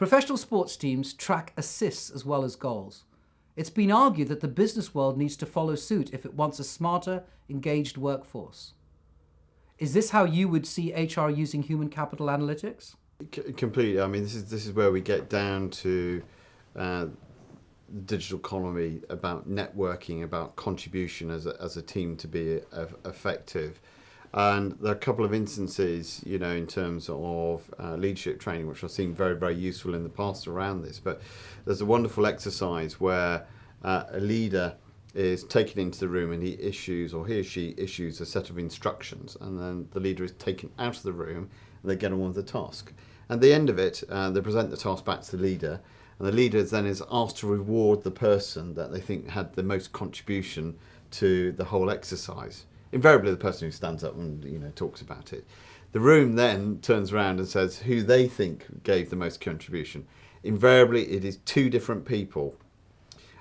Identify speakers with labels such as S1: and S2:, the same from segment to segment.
S1: Professional sports teams track assists as well as goals. It's been argued that the business world needs to follow suit if it wants a smarter, engaged workforce. Is this how you would see HR using human capital analytics?
S2: Completely. I mean, this is where we get down to the digital economy, about networking, about contribution as a team to be effective. And there are a couple of instances, in terms of leadership training, which I've seen very, very useful in the past around this. But there's a wonderful exercise where a leader is taken into the room and he or she issues a set of instructions, and then the leader is taken out of the room and they get on with the task. At the end of it, they present the task back to the leader, and the leader then is asked to reward the person that they think had the most contribution to the whole exercise. Invariably the person who stands up and talks about it. The room then turns around and says who they think gave the most contribution. Invariably it is two different people.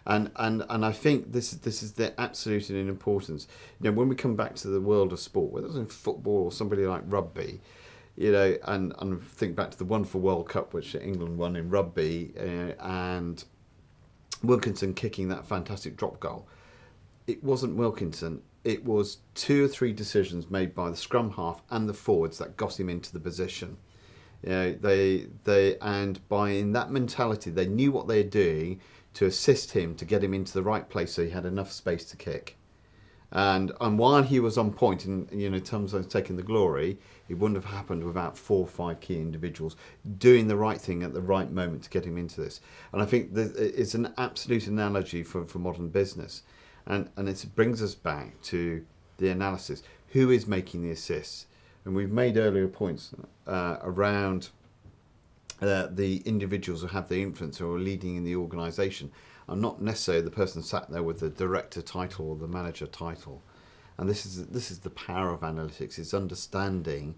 S2: And I think this is the absolute importance. When we come back to the world of sport, whether it's in football or somebody like rugby, and think back to the wonderful World Cup which England won in rugby, and Wilkinson kicking that fantastic drop goal. It wasn't Wilkinson. It was 2 or 3 decisions made by the scrum half and the forwards that got him into the position. And by in that mentality, they knew what they were doing to assist him to get him into the right place so he had enough space to kick. And while he was on point, in terms of taking the glory, it wouldn't have happened without 4 or 5 key individuals doing the right thing at the right moment to get him into this. And I think it's an absolute analogy for modern business. And it brings us back to the analysis. Who is making the assists? And we've made earlier points around the individuals who have the influence or are leading in the organisation are not necessarily the person sat there with the director title or the manager title. And this is the power of analytics. It's understanding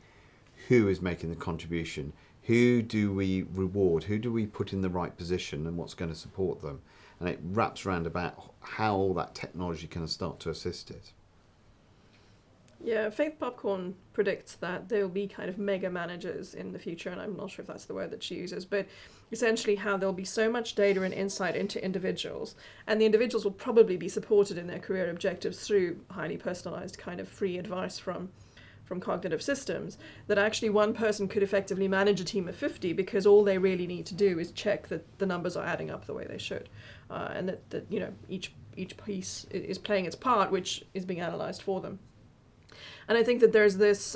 S2: who is making the contribution, who do we reward, who do we put in the right position, and what's going to support them. And it wraps around about how all that technology can start to assist it.
S3: Yeah, Faith Popcorn predicts that there will be kind of mega managers in the future, and I'm not sure if that's the word that she uses, but essentially how there'll be so much data and insight into individuals, and the individuals will probably be supported in their career objectives through highly personalized kind of free advice from cognitive systems, that actually one person could effectively manage a team of 50 because all they really need to do is check that the numbers are adding up the way they should, and that each piece is playing its part, which is being analyzed for them. And I think that there's this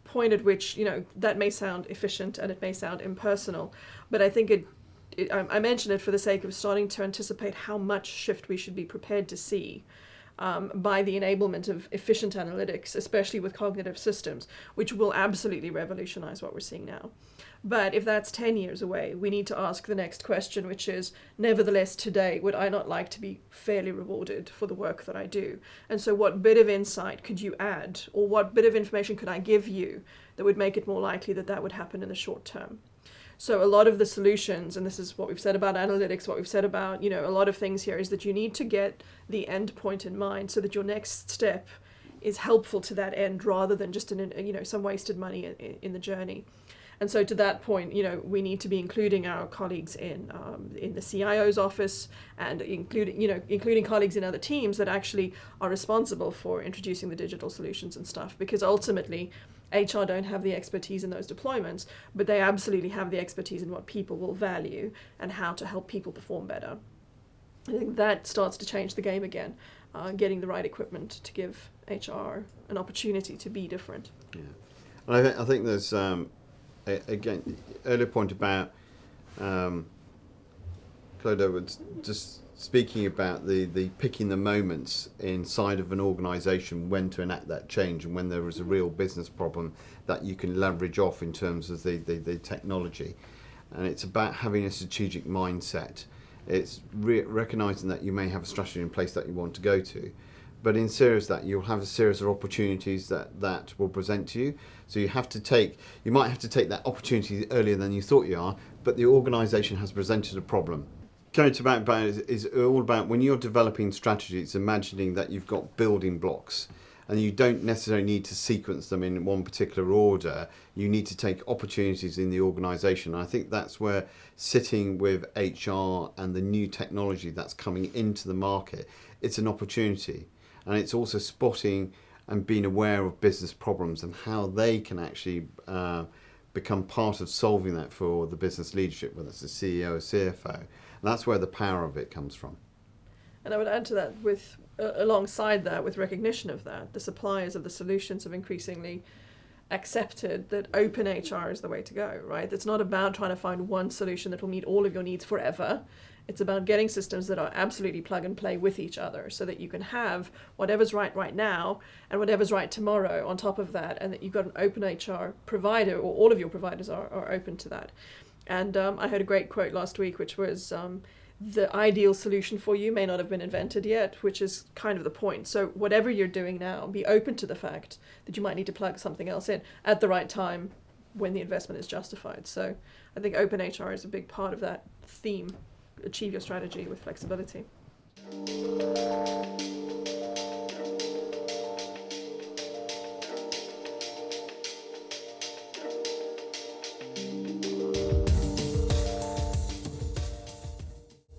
S3: point at which, that may sound efficient and it may sound impersonal, but I think I mention it for the sake of starting to anticipate how much shift we should be prepared to see by the enablement of efficient analytics, especially with cognitive systems, which will absolutely revolutionize what we're seeing now. But if that's 10 years away, we need to ask the next question, which is, nevertheless, today, would I not like to be fairly rewarded for the work that I do? And so what bit of insight could you add, or what bit of information could I give you that would make it more likely that that would happen in the short term? So a lot of the solutions, and this is what we've said about analytics, what we've said about, a lot of things here, is that you need to get the end point in mind so that your next step is helpful to that end rather than just some wasted money in the journey. And so to that point, we need to be including our colleagues in the CIO's office, and including colleagues in other teams that actually are responsible for introducing the digital solutions and stuff, because ultimately HR don't have the expertise in those deployments, but they absolutely have the expertise in what people will value and how to help people perform better. I think that starts to change the game again, getting the right equipment to give HR an opportunity to be different.
S2: Yeah, and I think there's again earlier point about Claude Edwards just speaking about the picking the moments inside of an organisation when to enact that change, and when there is a real business problem that you can leverage off in terms of the technology. And it's about having a strategic mindset. It's recognising that you may have a strategy in place that you want to go to, but in series that you'll have a series of opportunities that will present to you. So you might have to take that opportunity earlier than you thought you are, but the organisation has presented a problem. Going to about is all about when you're developing strategy, it's imagining that you've got building blocks, And you don't necessarily need to sequence them in one particular order. You need to take opportunities in the organisation. I think that's where sitting with HR and the new technology that's coming into the market, it's an opportunity. And it's also spotting and being aware of business problems and how they can actually become part of solving that for the business leadership, whether it's the CEO or CFO. And that's where the power of it comes from.
S3: And I would add to that, with alongside that, with recognition of that, the suppliers of the solutions have increasingly accepted that open HR is the way to go, right? It's not about trying to find one solution that will meet all of your needs forever. It's about getting systems that are absolutely plug and play with each other so that you can have whatever's right now and whatever's right tomorrow on top of that, and that you've got an open HR provider, or all of your providers are open to that. And I heard a great quote last week, which was, the ideal solution for you may not have been invented yet, which is kind of the point. So whatever you're doing now, be open to the fact that you might need to plug something else in at the right time when the investment is justified. So I think open HR is a big part of that theme. Achieve your strategy with flexibility.